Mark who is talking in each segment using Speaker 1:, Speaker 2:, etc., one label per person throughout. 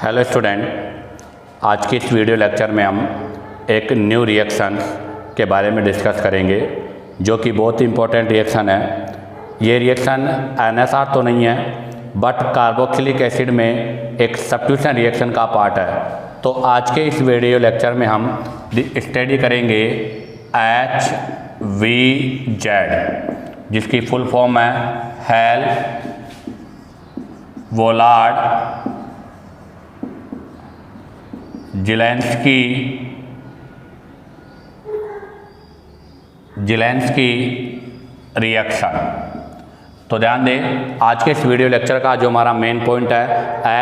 Speaker 1: Hello student, आज की इस वीडियो लेक्चर में हम एक न्यू रिएक्शन के बारे में डिस्कस करेंगे जो कि बहुत ही इम्पोर्टेंट रिएक्शन है। ये रिएक्शन NSR तो नहीं है बट कार्बोक्सिलिक एसिड में एक सब्स्टिट्यूशन रिएक्शन का पार्ट है। तो आज के इस वीडियो लेक्चर में हम स्टडी करेंगे HVZ जिसकी फुल फॉर्म है हेल वोलार्ड ज़ेलेंस्की रिएक्शन। तो ध्यान दें, आज के इस वीडियो लेक्चर का जो हमारा मेन पॉइंट है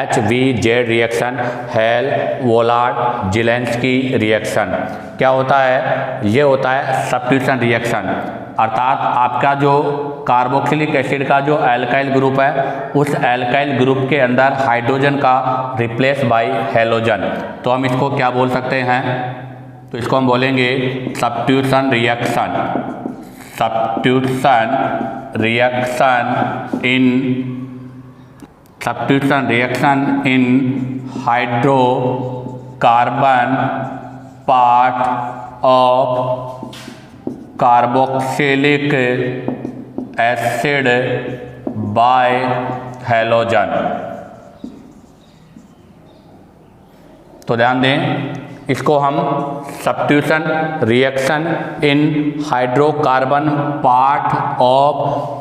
Speaker 1: HVZ reaction, Hell Volhard Zelinsky reaction. क्या होता है? ये होता है सब्स्टिट्यूशन रिएक्शन, अर्थात आपका जो कार्बोक्सिलिक एसिड का जो एल्काइल ग्रुप है उस एल्काइल ग्रुप के अंदर हाइड्रोजन का रिप्लेस बाय हैलोजन। तो हम इसको क्या बोल सकते हैं? तो इसको हम बोलेंगे substitution reaction. Substitution reaction in hydrocarbon part of carboxylic acid by halogen. तो ध्यान दें, इसको हम substitution reaction in hydrocarbon part of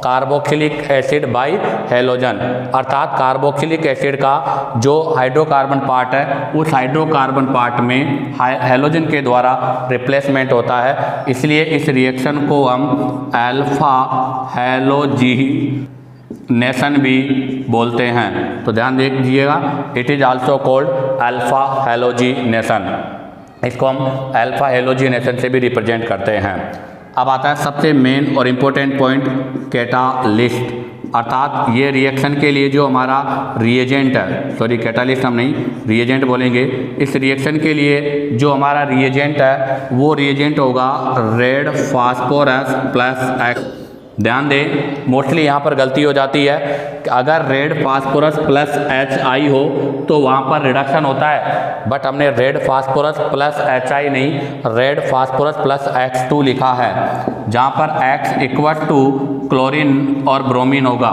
Speaker 1: carboxylic acid by halogen, अर्थात कार्बोक्सिलिक एसिड का जो हाइड्रोकार्बन पार्ट है उस हाइड्रोकार्बन पार्ट में हैलोजन के द्वारा रिप्लेसमेंट होता है, इसलिए इस रिएक्शन को हम अल्फा हैलोजिनेशन भी बोलते हैं। तो ध्यान दीजिएगा, it is also called alpha halogenation. इसको हम अल्फा हैलोजिनेशन से भी रिप्रेजेंट करते हैं। अब आता है सबसे मेन और इम्पोर्टेंट पॉइंट, कैटालिस्ट, अर्थात ये रिएक्शन के लिए जो हमारा रिएजेंट है, सॉरी कैटालिस्ट हम नहीं रिएजेंट बोलेंगे, इस रिएक्शन के लिए जो हमारा रिएजेंट है वो रिएजेंट होगा रेड फास्फोरस प्लस एक्स। ध्यान दें, मोस्टली यहाँ पर गलती हो जाती है कि अगर रेड फास्फोरस प्लस HI हो तो वहाँ पर रिडक्शन होता है, बट हमने रेड फास्फोरस प्लस HI नहीं, रेड फास्फोरस प्लस X2 लिखा है, जहाँ पर X इक्वल टू क्लोरीन और ब्रोमीन होगा।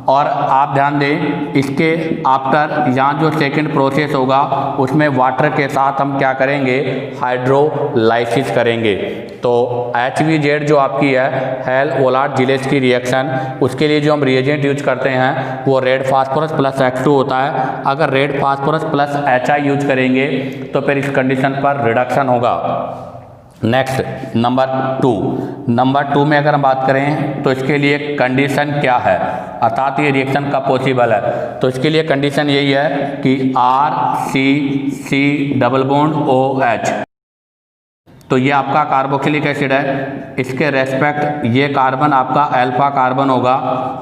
Speaker 1: और आप ध्यान दें, इसके आफ्टर यहाँ जो सेकंड प्रोसेस होगा उसमें वाटर के साथ हम क्या करेंगे? हाइड्रोलाइसिस करेंगे। तो HVZ जो आपकी है हेल वोलार्ड ज़ेलेंस्की रिएक्शन, उसके लिए जो हम रिएजेंट यूज करते हैं वो रेड फास्फोरस प्लस X2 होता है। अगर red phosphorus plus HI use करेंगे तो फिर इस कंडीशन पर रिडक्शन होगा। नेक्स्ट नंबर टू में अगर हम बात करें तो इसके लिए कंडीशन क्या है, अर्थात ये रिएक्शन कब पॉसिबल है? तो इसके लिए कंडीशन यही है कि RCC डबल बॉन्ड OH, तो ये आपका कार्बोक्सिलिक एसिड है, इसके रेस्पेक्ट ये कार्बन आपका अल्फा कार्बन होगा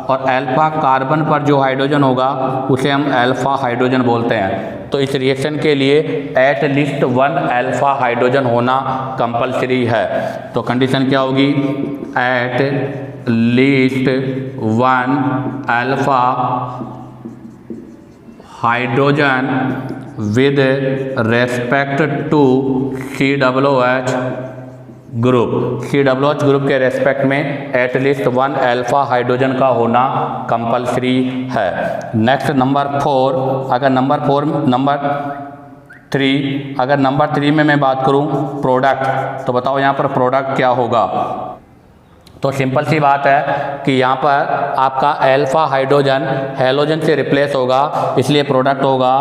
Speaker 1: और अल्फा कार्बन पर जो हाइड्रोजन होगा उसे हम अल्फा हाइड्रोजन बोलते हैं। तो इस रिएक्शन के लिए एट लीस्ट 1 अल्फा हाइड्रोजन होना कंपलसरी है। तो कंडीशन क्या होगी? At least 1 alpha hydrogen with respect to COOH group. COOH group के रेस्पेक्ट में एटलीस्ट 1 अल्फा हाइड्रोजन का होना कंपलसरी है। नेक्स्ट नंबर 4, अगर नंबर 3 में मैं बात करूं प्रोडक्ट, तो बताओ यहाँ पर प्रोडक्ट क्या होगा? तो सिंपल सी बात है कि यहाँ पर आपका अल्फा हाइड्रोजन हैलोजन से रिप्लेस होगा, इसलिए प्रोडक्ट होगा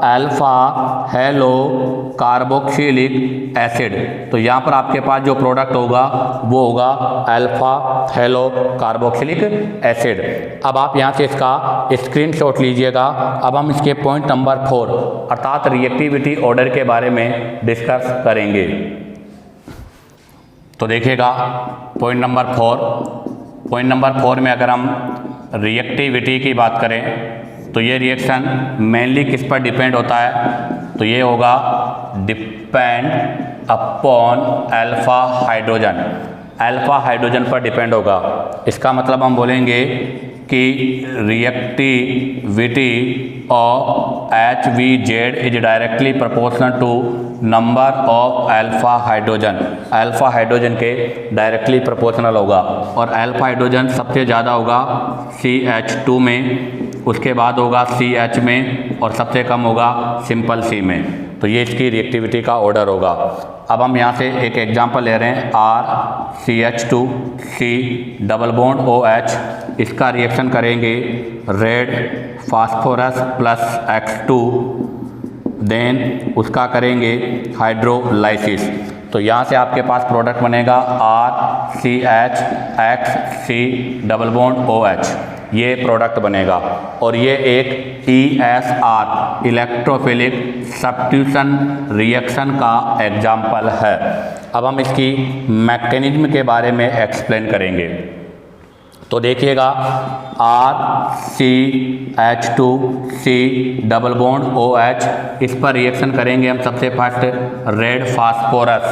Speaker 1: अल्फा हेलो कार्बोक्सिलिक एसिड। तो यहाँ पर आपके पास जो प्रोडक्ट होगा वो होगा अल्फा हेलो कार्बोक्सिलिक एसिड। अब आप यहाँ से इसका स्क्रीनशॉट लीजिएगा। अब हम इसके पॉइंट नंबर 4 अर्थात रिएक्टिविटी ऑर्डर के बारे में डिस्कस करेंगे। तो देखिएगा पॉइंट नंबर 4 में अगर हम रिएक्टिविटी की बात करें तो ये रिएक्शन मेनली किस पर डिपेंड होता है? तो ये होगा डिपेंड अपॉन अल्फा हाइड्रोजन पर डिपेंड होगा। इसका मतलब हम बोलेंगे कि reactivity of HVZ is directly proportional to number of alpha hydrogen. Alpha hydrogen के डायरेक्टली प्रोपोर्शनल होगा और अल्फा हाइड्रोजन सबसे ज़्यादा होगा CH2 में, उसके बाद होगा CH में और सबसे कम होगा सिंपल C में। तो ये इसकी रिएक्टिविटी का ऑर्डर होगा। अब हम यहाँ से एक एग्जांपल ले रहे हैं RCH2 C double bond OH, इसका रिएक्शन करेंगे red phosphorus plus X2, then उसका करेंगे हाइड्रोलाइसिस। तो यहाँ से आपके पास प्रोडक्ट बनेगा RCHXC डबल बॉन्ड OH, ये प्रोडक्ट बनेगा और ये एक ESR इलेक्ट्रोफिलिक सब्स्टिट्यूशन रिएक्शन का एग्जाम्पल है। अब हम इसकी मैकेनिज्म के बारे में एक्सप्लेन करेंगे। तो देखिएगा RCH2C डबल बॉन्ड OH, इस पर रिएक्शन करेंगे हम सबसे फर्स्ट रेड फास्फोरस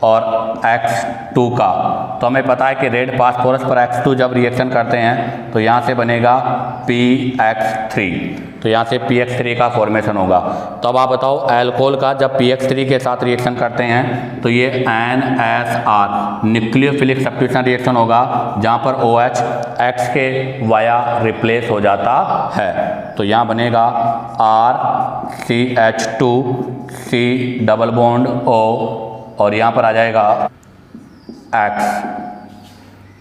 Speaker 1: और X2 का। तो हमें पता है कि रेड फास्फोरस पर X2 जब रिएक्शन करते हैं तो यहाँ से बनेगा PX3, तो यहाँ से PX3 का फॉर्मेशन होगा। तो अब आप बताओ अल्कोहल का जब PX3 के साथ रिएक्शन करते हैं तो ये NSR न्यूक्लियोफिलिक सब्स्टिट्यूशन रिएक्शन होगा, जहाँ पर OH X के वाया रिप्लेस हो जाता है। तो यहाँ बनेगा RCH2C डबल बॉन्ड O और यहाँ पर आ जाएगा X।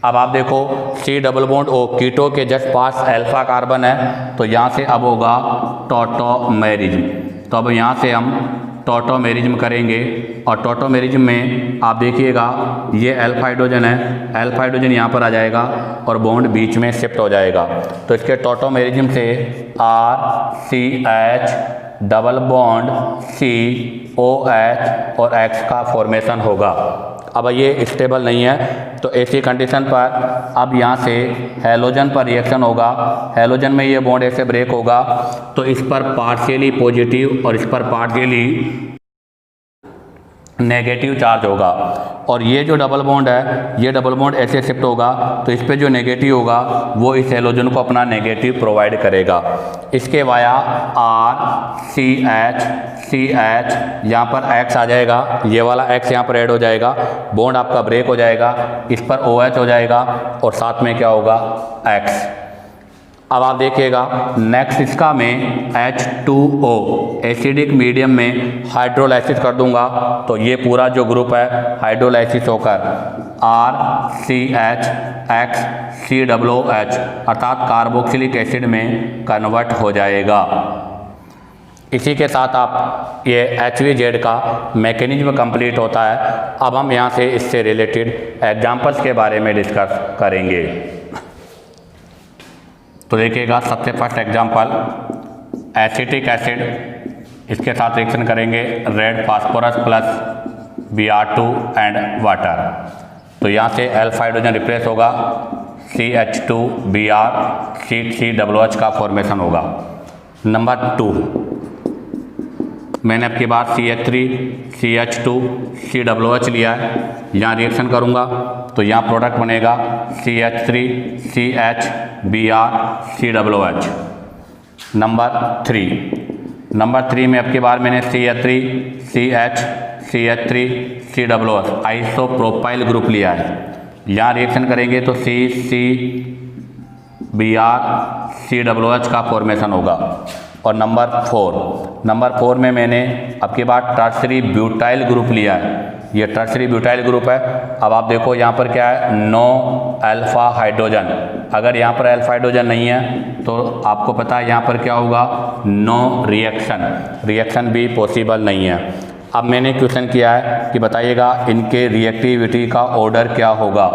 Speaker 1: अब आप देखो C डबल बॉन्ड O कीटो के जस्ट पास अल्फा कार्बन है, तो यहाँ से अब होगा टॉटोमेरिज्म। तो अब यहाँ से हम टॉटोमेरिज्म करेंगे और टॉटोमेरिज्म में आप देखिएगा ये अल्फा हाइड्रोजन है, अल्फा हाइड्रोजन यहाँ पर आ जाएगा और बॉन्ड बीच में शिफ्ट हो जाएगा। तो इसके टॉटोमेरिज्म से RCH डबल बॉन्ड COH और X का फॉर्मेशन होगा। अब ये स्टेबल नहीं है, तो ऐसी कंडीशन पर अब यहाँ से हैलोजन पर रिएक्शन होगा। हैलोजन में ये बॉन्ड ऐसे ब्रेक होगा तो इस पर पार्शियली पॉजिटिव और इस पर पार्शियली नेगेटिव चार्ज होगा और ये जो डबल बॉन्ड है ये डबल बॉन्ड ऐसे शिफ्ट होगा तो इस पे जो नेगेटिव होगा वो इस हैलोजन को अपना नेगेटिव प्रोवाइड करेगा। इसके वाया RCH यहाँ पर X आ जाएगा, ये वाला X यहाँ पर ऐड हो जाएगा, बॉन्ड आपका ब्रेक हो जाएगा, इस पर OH हो जाएगा और साथ में क्या होगा X। अब आप देखिएगा नेक्स्ट इसका मैं H2O एसिडिक मीडियम में हाइड्रोलाइसिस कर दूंगा तो ये पूरा जो ग्रुप है हाइड्रोलाइसिस होकर RCHXCOOH अर्थात कार्बोक्सिलिक एसिड में कन्वर्ट हो जाएगा। इसी के साथ आप ये HVZ का मैकेनिज्म कंप्लीट होता है। अब हम यहाँ से इससे रिलेटेड एग्जांपल्स के बारे में डिस्कस करेंगे। तो देखिएगा सबसे फर्स्ट एग्जांपल एसिटिक एसिड, इसके साथ रिएक्शन करेंगे red phosphorus plus Br2 and water. तो यहाँ से अल्फा हाइड्रोजन रिप्लेस होगा, CH2Br COOH का फॉर्मेशन होगा। नंबर 2 मैंने अब की बार CH2CH2COOH लिया है, यहाँ रिएक्शन करूँगा तो यहाँ प्रोडक्ट बनेगा CH3CHBr नंबर 3 में अब की बार मैंने CH3CH3COOH आइसोप्रोपाइल ग्रुप लिया है, यहाँ रिएक्शन करेंगे तो CCBr का फॉर्मेशन होगा। और नंबर 4 में मैंने अब की बार टर्सरी ब्यूटाइल ग्रुप लिया है, ये टर्सरी ब्यूटाइल ग्रुप है। अब आप देखो यहाँ पर क्या है, नो अल्फा हाइड्रोजन। अगर यहाँ पर अल्फा हाइड्रोजन नहीं है तो आपको पता है यहाँ पर क्या होगा, नो रिएक्शन भी पॉसिबल नहीं है। अब मैंने क्वेश्चन किया है कि बताइएगा इनके रिएक्टिविटी का ऑर्डर क्या होगा।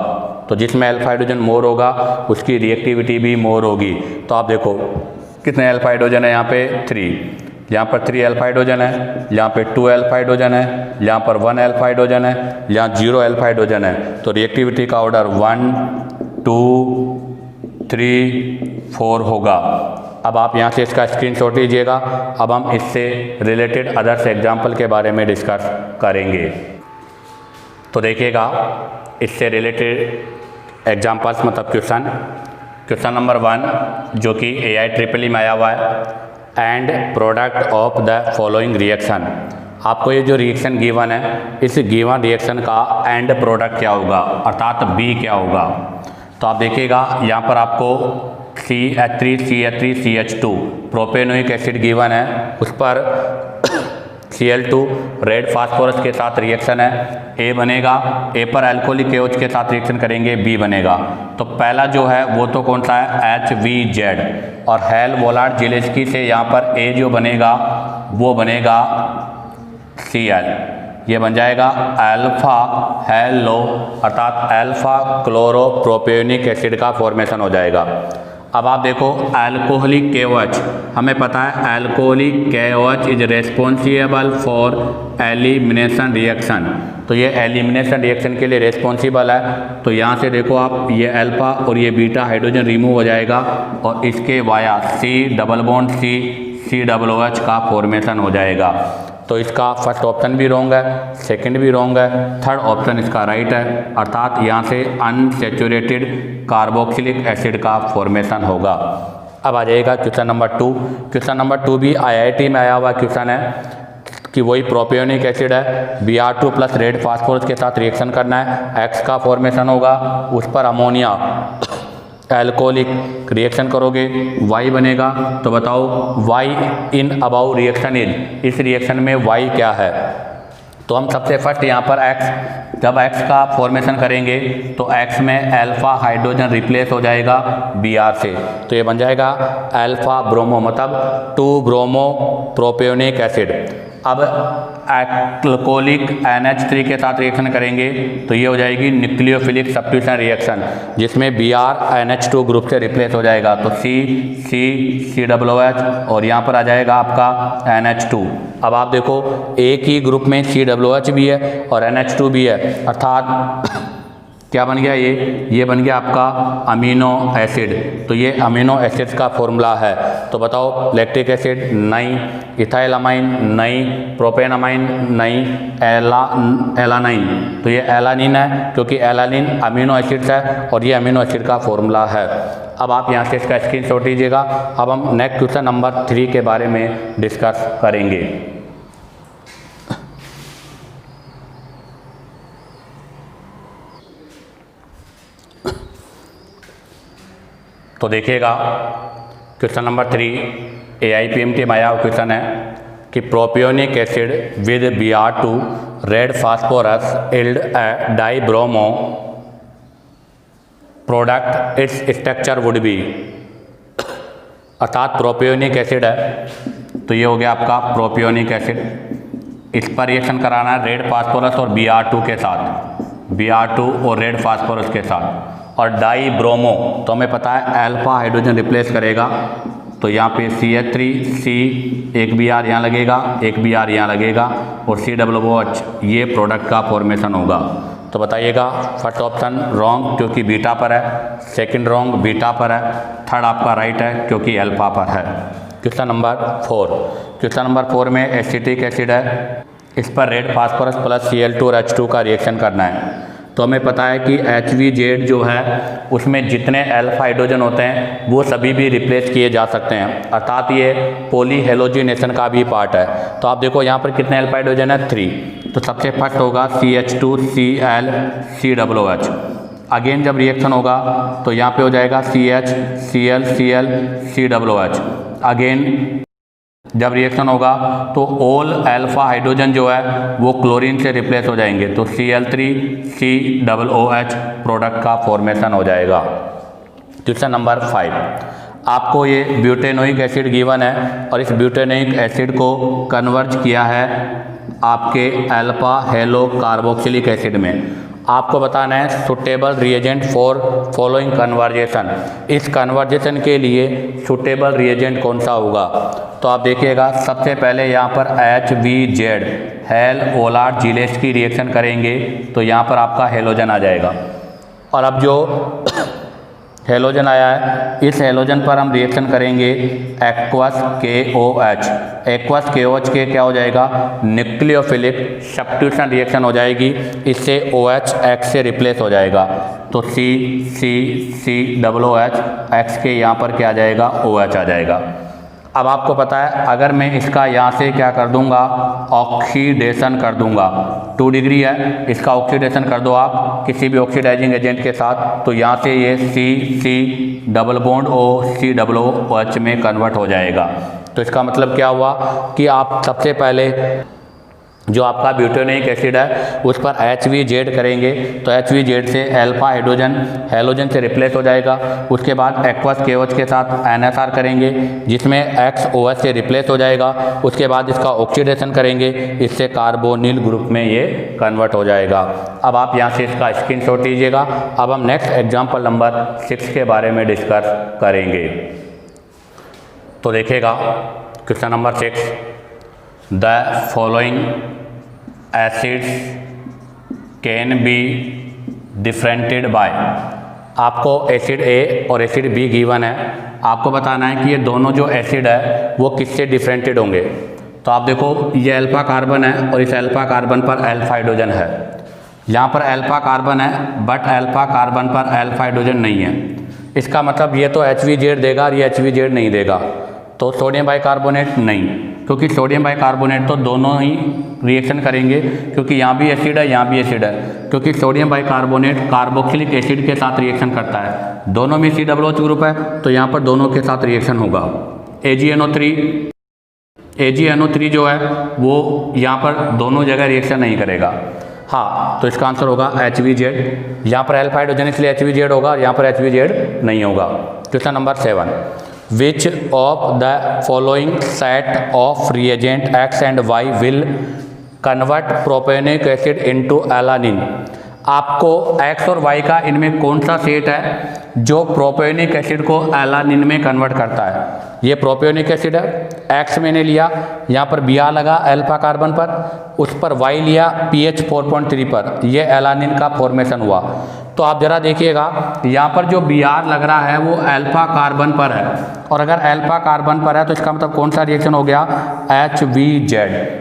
Speaker 1: तो जिसमें अल्फा हाइड्रोजन मोर होगा उसकी रिएक्टिविटी भी मोर होगी। तो आप देखो कितने अल्फा हाइड्रोजन है, यहाँ पे 3, यहाँ पर 3 अल्फा हाइड्रोजन है, यहाँ पे 2 अल्फा हाइड्रोजन है, यहाँ पर 1 अल्फा हाइड्रोजन है, यहाँ 0 अल्फा हाइड्रोजन है। तो रिएक्टिविटी का ऑर्डर 1 2 3 4 होगा। अब आप यहाँ से इसका स्क्रीनशॉट लीजिएगा। अब हम इससे रिलेटेड अदर्स एग्जाम्पल के बारे में डिस्कस करेंगे। तो देखिएगा इससे रिलेटेड एग्जाम्पल्स मतलब क्वेश्चन नंबर 1 जो कि AIEEE में आया हुआ है। And product of the following reaction. आपको ये जो रिएक्शन गिवन है, इस गिवन रिएक्शन का एंड प्रोडक्ट क्या होगा, अर्थात बी क्या होगा। तो आप देखिएगा यहाँ पर आपको CH3 CH3 CH2 propanoic acid given है, उस पर Cl2 रेड फास्फोरस के साथ रिएक्शन है, A बनेगा, A पर अल्कोहलिक KOH के साथ रिएक्शन करेंगे, B बनेगा। तो पहला जो है वो तो कौन सा है, HVZ, और हेल वोलार्ड जिलेस्की से यहाँ पर A जो बनेगा वो बनेगा Cl, ये बन जाएगा अल्फा हेलो, अर्थात अल्फा क्लोरो प्रोपेनिक एसिड का फॉर्मेशन हो जाएगा। अब आप देखो अल्कोहलिक KOH, हमें पता है alcoholic KOH is responsible for elimination reaction, तो ये एलिमिनेशन रिएक्शन के लिए रेस्पॉन्सिबल है। तो यहाँ से देखो आप, ये अल्फा और ये बीटा हाइड्रोजन रिमूव हो जाएगा और इसके via C double bond COH का फॉर्मेशन हो जाएगा। तो इसका फर्स्ट ऑप्शन भी रॉन्ग है, सेकंड भी रॉन्ग है, थर्ड ऑप्शन इसका राइट है, अर्थात यहाँ से अनसैचुरेटेड कार्बोक्सिलिक एसिड का फॉर्मेशन होगा। अब आ जाएगा क्वेश्चन नंबर 2। क्वेश्चन नंबर 2 भी IIT में आया हुआ क्वेश्चन है कि वही प्रोपियोनिक एसिड है, Br2 प्लस रेड फास्फोरस के साथ रिएक्शन करना है, X का फॉर्मेशन होगा, उस पर अमोनिया एल्कोहलिक रिएक्शन करोगे, Y बनेगा। तो बताओ Y in above reaction is, इस रिएक्शन में Y क्या है। तो हम सबसे फर्स्ट यहाँ पर X, जब X का फॉर्मेशन करेंगे तो X में अल्फा हाइड्रोजन रिप्लेस हो जाएगा Br से, तो ये बन जाएगा अल्फा ब्रोमो, मतलब 2 ब्रोमो प्रोपियोनिक एसिड। अब अल्कोहलिक NH3 के साथ रिएक्शन करेंगे तो ये हो जाएगी न्यूक्लियोफिलिक सब्स्टिट्यूशन रिएक्शन, जिसमें Br NH2 ग्रुप से रिप्लेस हो जाएगा, तो COH और यहाँ पर आ जाएगा आपका NH2। अब आप देखो एक ही ग्रुप में COH भी है और NH2 भी है, अर्थात क्या बन गया, ये बन गया आपका अमीनो एसिड। तो ये अमीनो एसिड्स का फॉर्मूला है। तो बताओ लैक्टिक एसिड नहीं, इथाइलामाइन नहीं, प्रोपेनामाइन नहीं, एलानाइन, तो ये एलानिन है क्योंकि एलानिन अमीनो एसिड्स है और ये अमीनो एसिड का फॉर्मूला है। अब आप यहाँ से इसका स्क्रीनशॉट लीजिएगा। अब हम नेक्स्ट क्वेश्चन नंबर 3 के बारे में डिस्कस करेंगे। तो देखिएगा क्वेश्चन नंबर 3 AIPMT में आया क्वेश्चन है कि propionic acid with Br2 red phosphorus yield die bromo product its structure would be, अर्थात प्रोपियोनिक एसिड है, तो ये हो गया आपका प्रोपियोनिक एसिड। इस पर रिएक्शन कराना है रेड फास्फोरस और Br2 के साथ, Br2 और रेड फास्फोरस के साथ, और डाई ब्रोमो, तो हमें पता है अल्फा हाइड्रोजन रिप्लेस करेगा, तो यहाँ पे CH3 एक Br यहाँ लगेगा, एक Br यहाँ लगेगा और COOH ये प्रोडक्ट का फॉर्मेशन होगा। तो बताइएगा फर्स्ट ऑप्शन रॉन्ग क्योंकि बीटा पर है, सेकंड रॉन्ग बीटा पर है, थर्ड आपका राइट है क्योंकि अल्फा पर है। क्वेश्चन नंबर 4, क्वेश्चन नंबर 4 में एसिटिक एसिड है, इस पर रेड फास्फोरस प्लस Cl2 और H2 का रिएक्शन करना है। तो हमें पता है कि HVZ जो है उसमें जितने अल्फा हाइड्रोजन होते हैं वो सभी भी रिप्लेस किए जा सकते हैं, अर्थात ये पॉली हेलोजिनेशन का भी पार्ट है। तो आप देखो यहाँ पर कितने अल्फा हाइड्रोजन है, 3, तो सबसे फर्स्ट होगा CH2 Cl COOH। अगेन जब रिएक्शन होगा तो यहाँ पे हो जाएगा CH Cl Cl COOH। Again जब रिएक्शन होगा तो ऑल अल्फा हाइड्रोजन जो है वो क्लोरीन से रिप्लेस हो जाएंगे, तो Cl3 COOH प्रोडक्ट का फॉर्मेशन हो जाएगा। क्वेश्चन नंबर 5, आपको ये ब्यूटेनोइक एसिड गिवन है और इस ब्यूटेनोइक एसिड को कन्वर्ज किया है आपके अल्फा हेलो कार्बोक्सिलिक एसिड में। आपको बताना है suitable reagent for following conversation, इस कन्वर्जेशन के लिए सुटेबल रिएजेंट कौन सा होगा। तो आप देखिएगा सबसे पहले यहाँ पर HVZ हेल वोलार्ड जिलेस्की रिएक्शन करेंगे तो यहाँ पर आपका हेलोजन आ जाएगा। और अब जो हेलोजन आया है इस हेलोजन पर हम रिएक्शन करेंगे एक्वस KOH, एक्वस KOH के क्या हो जाएगा, न्यूक्लियोफिलिक सब्स्टिट्यूशन रिएक्शन हो जाएगी, इससे OH X से रिप्लेस हो जाएगा, तो COOH X के यहाँ पर क्या आ जाएगा, OH आ जाएगा। अब आपको पता है अगर मैं इसका यहाँ से क्या कर दूंगा, ऑक्सीडेशन कर दूंगा, 2 डिग्री है, इसका ऑक्सीडेशन कर दो आप किसी भी ऑक्सीडाइजिंग एजेंट के साथ, तो यहाँ से ये C डबल बॉन्ड OCOOH में कन्वर्ट हो जाएगा। तो इसका मतलब क्या हुआ कि आप सबसे पहले जो आपका ब्यूटेनोइक एसिड है उस पर HVZ करेंगे, तो HVZ से अल्फा हाइड्रोजन हैलोजन से रिप्लेस हो जाएगा। उसके बाद एक्वस KOH के साथ NSR करेंगे जिसमें XOH से रिप्लेस हो जाएगा। उसके बाद इसका ऑक्सीडेशन करेंगे, इससे कार्बोनिल ग्रुप में ये कन्वर्ट हो जाएगा। अब आप यहाँ से इसका स्क्रीनशॉट लीजिएगा। अब हम नेक्स्ट एग्जाम्पल नंबर 6 के बारे में डिस्कस करेंगे। तो देखिएगा question number 6, the following acids can be differentiated by. आपको एसिड ए और एसिड बी गिवन है, आपको बताना है कि ये दोनों जो एसिड है वो किससे डिफरेंटेड होंगे। तो आप देखो ये अल्फा कार्बन है और इस अल्फा कार्बन पर अल्फा हाइड्रोजन है, यहाँ पर अल्फा कार्बन है बट अल्फा कार्बन पर अल्फा हाइड्रोजन नहीं है। इसका मतलब ये तो HVZ देगा और ये HVZ नहीं देगा, तो सोडियम बाइकार्बोनेट नहीं, क्योंकि सोडियम बाइकार्बोनेट तो दोनों ही रिएक्शन करेंगे, क्योंकि यहाँ भी एसिड है यहाँ भी एसिड है, क्योंकि सोडियम बाइकार्बोनेट कार्बोक्सिलिक एसिड के साथ रिएक्शन करता है, दोनों में COOH ग्रुप है, तो यहाँ पर दोनों के साथ रिएक्शन होगा। AgNO3 जो है वो यहाँ पर दोनों जगह रिएक्शन नहीं करेगा। हाँ, तो इसका आंसर होगा HVZ। यहाँ पर अल्फा हाइड्रोजन इसलिए HVZ होगा, यहाँ पर HVZ नहीं होगा। Question number 7, Which of the following set of reagent X and Y will convert propionic acid into alanine? आपको X और Y का इनमें कौन सा सेट है जो प्रोपियोनिक एसिड को एलानिन में कन्वर्ट करता है। ये प्रोपियोनिक एसिड है, X मैंने लिया, यहाँ पर Br लगा अल्फा कार्बन पर, उस पर Y लिया pH 4.3 पर, ये एलानिन का फॉर्मेशन हुआ। तो आप जरा देखिएगा यहाँ पर जो Br लग रहा है वो अल्फा कार्बन पर है, और अगर अल्फा कार्बन पर है तो इसका मतलब कौन सा रिएक्शन हो गया, HVZ।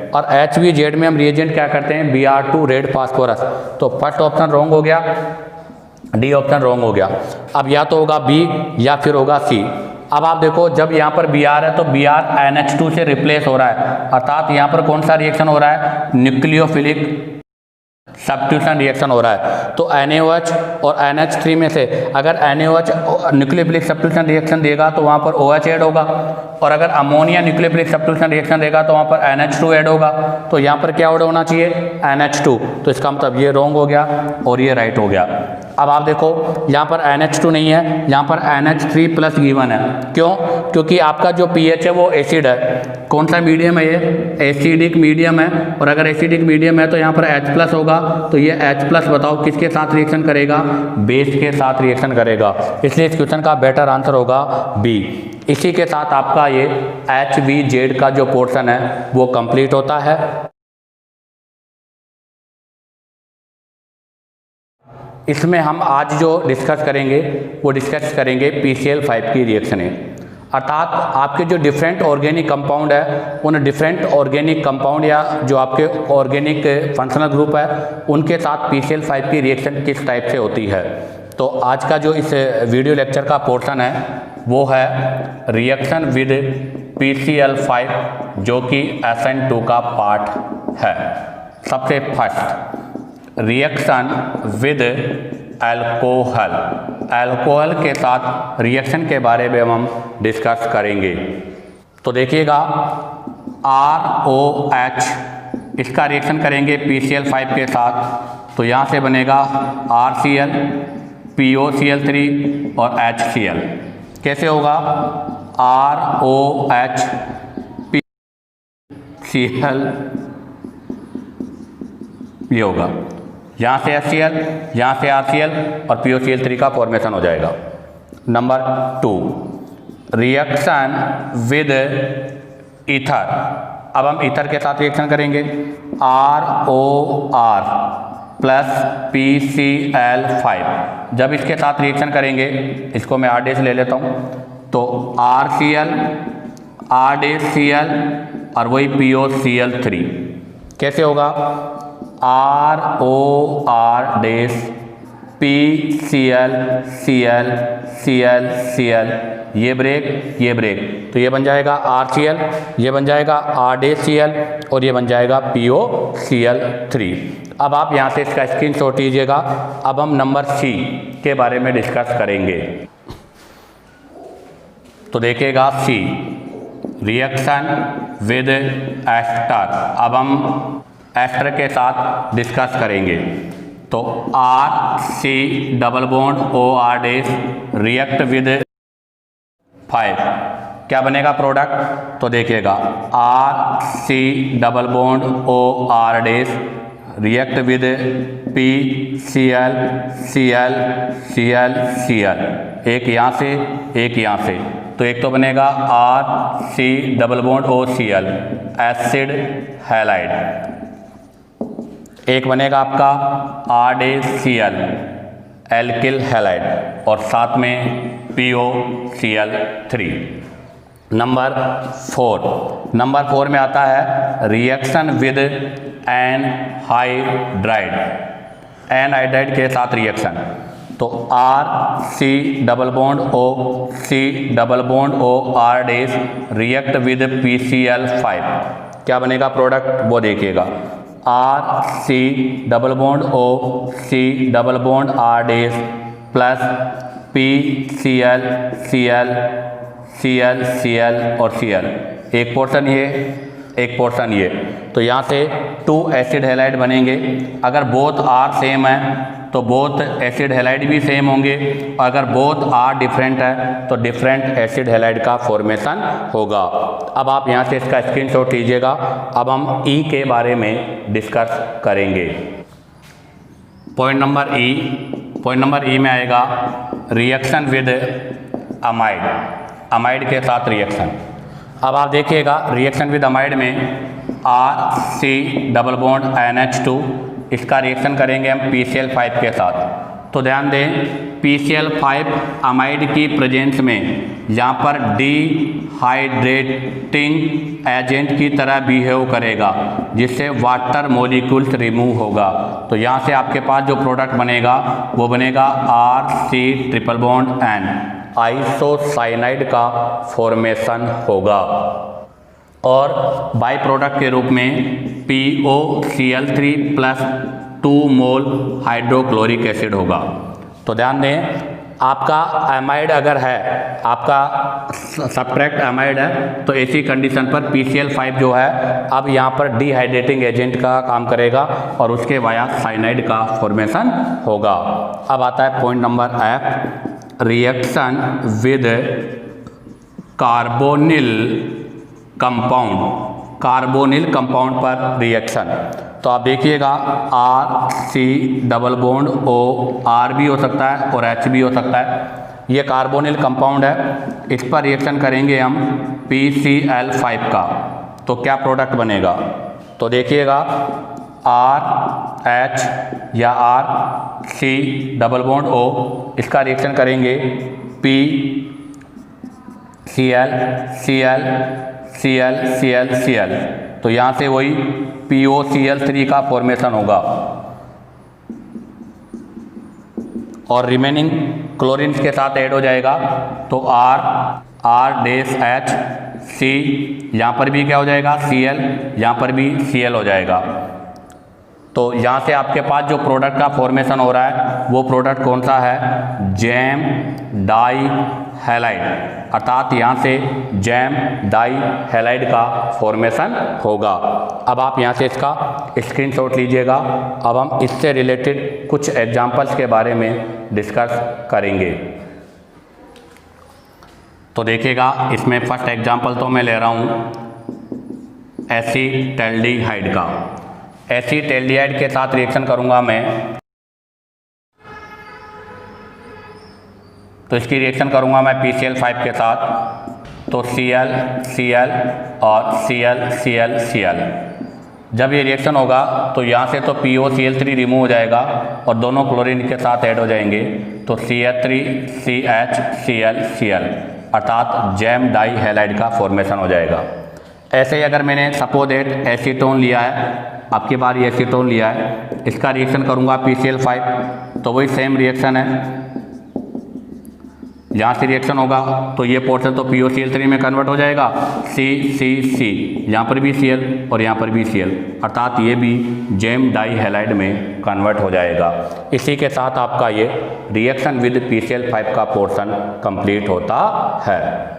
Speaker 1: और HVZ में हम रिएजेंट क्या करते हैं, Br2 रेड फास्फोरस। तो फर्स्ट ऑप्शन रॉन्ग हो गया, डी ऑप्शन रॉन्ग हो गया। अब या तो होगा बी या फिर होगा सी। अब आप देखो जब यहाँ पर Br है तो Br NH2 से रिप्लेस हो रहा है, अर्थात यहाँ पर कौन सा रिएक्शन हो रहा है, न्यूक्लियोफिलिक सब्स्टिट्यूशन रिएक्शन हो रहा है। तो NaOH और NH3 में से अगर NaOH न्यूक्लियोफिलिक सब्स्टिट्यूशन रिएक्शन देगा तो वहाँ पर OH ऐड होगा, और अगर अमोनिया न्यूक्लियोफिलिक सब्स्टिट्यूशन रिएक्शन देगा तो वहाँ पर NH2 ऐड होगा। तो यहाँ पर क्या ऐड होना चाहिए, NH2। तो इसका मतलब ये रॉन्ग हो गया और ये राइट हो गया। अब आप देखो यहाँ पर NH2 नहीं है, यहाँ पर NH3 प्लस गिवन है। क्यों, क्योंकि आपका जो pH है वो एसिड है। कौन सा मीडियम है, ये एसिडिक मीडियम है, और अगर एसिडिक मीडियम है तो यहाँ पर H प्लस होगा। तो ये H प्लस बताओ किसके साथ रिएक्शन करेगा, बेस के साथ रिएक्शन करेगा, इसलिए इस क्वेश्चन का बेटर आंसर होगा बी। इसी के साथ आपका ये HVZ का जो पोर्शन है वो कंप्लीट होता है। इसमें हम आज जो डिस्कस करेंगे वो डिस्कस करेंगे PCl5 की रिएक्शन है, अर्थात आपके जो डिफरेंट ऑर्गेनिक कंपाउंड है उन डिफरेंट ऑर्गेनिक कंपाउंड या जो आपके ऑर्गेनिक फंक्शनल ग्रुप है उनके साथ PCl5 की रिएक्शन किस टाइप से होती है। तो आज का जो इस वीडियो लेक्चर का पोर्शन है वो है रिएक्शन विद PCl5 जो कि SN2 का पार्ट है। सबसे first reaction with alcohol, alcohol के साथ रिएक्शन के बारे में हम डिस्कस करेंगे। तो देखिएगा ROH, इसका रिएक्शन करेंगे PCl5 के साथ, तो यहाँ से बनेगा RCl, POCl3 और HCl। कैसे होगा, ROH PCl, ये होगा, यहाँ से HCl, यहाँ से RCl और POCl3 का फॉर्मेशन हो जाएगा। Number 2 reaction with ether. अब हम ईथर के साथ रिएक्शन करेंगे, ROR प्लस PCl5। जब इसके साथ रिएक्शन करेंगे, इसको मैं R' ले लेता हूँ, तो RCl, RCl और वही POCl3। कैसे होगा, ROR PCl Cl Cl Cl ये ब्रेक, ये ब्रेक, तो ये बन जाएगा RCl, ये बन जाएगा RDCl और ये बन जाएगा POCl3। अब आप यहाँ से इसका स्क्रीनशॉट लीजिएगा। अब हम नंबर C के बारे में डिस्कस करेंगे। तो देखिएगा C, रिएक्शन विद एस्टर। अब हम एस्टर के साथ डिस्कस करेंगे। तो RC double bond OR dash react with 5, क्या बनेगा प्रोडक्ट? तो देखिएगा RC double bond OR dash react with PCl Cl Cl Cl, एक यहाँ से एक यहाँ से, तो एक तो बनेगा RC double bond OCl acid halide, एक बनेगा आपका RDCl एल्किल हैलाइड और साथ में POCl3। नंबर 4 में आता है रिएक्शन विद एनहाइड्राइड, एनहाइड्राइड के साथ रिएक्शन। तो RC double bond OC double bond OR dash react with PCl5, क्या बनेगा प्रोडक्ट? वो देखिएगा RC double bond OC double bond R dash plus PCl Cl Cl Cl और Cl, एक portion ये, एक पोर्शन ये, तो यहाँ से 2 एसिड हैलाइड बनेंगे। अगर बोथ R सेम है तो बोथ एसिड हैलाइड भी सेम होंगे, अगर बोथ R डिफरेंट है तो डिफरेंट एसिड हैलाइड का फॉर्मेशन होगा। अब आप यहाँ से इसका स्क्रीनशॉट लीजिएगा। अब हम E के बारे में डिस्कस करेंगे। पॉइंट नंबर E में आएगा रिएक्शन विद अमाइड, अमाइड के साथ रिएक्शन। अब आप देखिएगा रिएक्शन विद अमाइड में RC डबल बॉन्ड NH2, इसका रिएक्शन करेंगे हम PCl5 के साथ। तो ध्यान दें PCl5 अमाइड की प्रेजेंस में यहाँ पर डिहाइड्रेटिंग एजेंट की तरह बिहेव करेगा, जिससे वाटर मॉलिक्यूल्स रिमूव होगा। तो यहाँ से आपके पास जो प्रोडक्ट बनेगा वो बनेगा RC triple bond N, isocyanide का फॉर्मेशन होगा और बाई प्रोडक्ट के रूप में POCl3 प्लस 2 मोल हाइड्रोक्लोरिक एसिड होगा। तो ध्यान दें आपका एमाइड अगर है, आपका सब्ट्रैक्ट एमाइड है, तो ऐसी कंडीशन पर PCl5 जो है अब यहाँ पर डिहाइड्रेटिंग एजेंट का काम करेगा और उसके वाया साइनाइड का फॉर्मेशन होगा। अब आता है point number F, reaction with carbonyl compound, carbonyl compound पर रिएक्शन। तो आप देखिएगा RC डबल बॉन्ड OR भी हो सकता है और H भी हो सकता है। ये कार्बोनिल कंपाउंड है, इस पर रिएक्शन करेंगे हम PCl5 का, तो क्या प्रोडक्ट बनेगा? तो देखिएगा RH या RC डबल बॉन्ड O, इसका रिएक्शन करेंगे PCl Cl Cl Cl Cl, तो यहाँ से वही POCl3 का फॉर्मेशन होगा और रिमेनिंग क्लोरीन के साथ ऐड हो जाएगा। तो R डैश H C, यहाँ पर भी क्या हो जाएगा Cl, यहाँ पर भी Cl हो जाएगा। तो यहाँ से आपके पास जो प्रोडक्ट का फॉर्मेशन हो रहा है वो प्रोडक्ट कौन सा है? जैम डाई हैलाइड, अर्थात यहाँ से जैम डाई हैलाइड का फॉर्मेशन होगा। अब आप यहाँ से इसका स्क्रीनशॉट लीजिएगा। अब हम इससे रिलेटेड कुछ एग्जांपल्स के बारे में डिस्कस करेंगे। तो देखिएगा इसमें फर्स्ट एग्जांपल तो मैं ले रहा हूँ एसीटैल्डिहाइड का। एसीटैल्डिहाइड के साथ रिएक्शन करूँगा मैं, तो इसकी रिएक्शन करूँगा मैं PCl5 के साथ। तो Cl Cl और Cl Cl Cl, जब ये रिएक्शन होगा तो यहाँ से तो POCl3 रिमूव हो जाएगा और दोनों क्लोरीन के साथ ऐड हो जाएंगे। तो CH3CH Cl अर्थात जैम डाई हैलाइड का फॉर्मेशन हो जाएगा। ऐसे ही अगर मैंने सपोज दैट एसीटोन लिया है, आपकी बार ये एसीटोन लिया है, इसका रिएक्शन करूँगा PCl5, तो वही सेम रिएक्शन है जहाँ से रिएक्शन होगा तो ये पोर्शन तो POCl3 में कन्वर्ट हो जाएगा, C, यहाँ पर भी Cl और यहाँ पर भी Cl, अर्थात ये भी जेम डाई हैलाइड में कन्वर्ट हो जाएगा। इसी के साथ आपका ये रिएक्शन विद PCl5 का पोर्शन कंप्लीट होता है।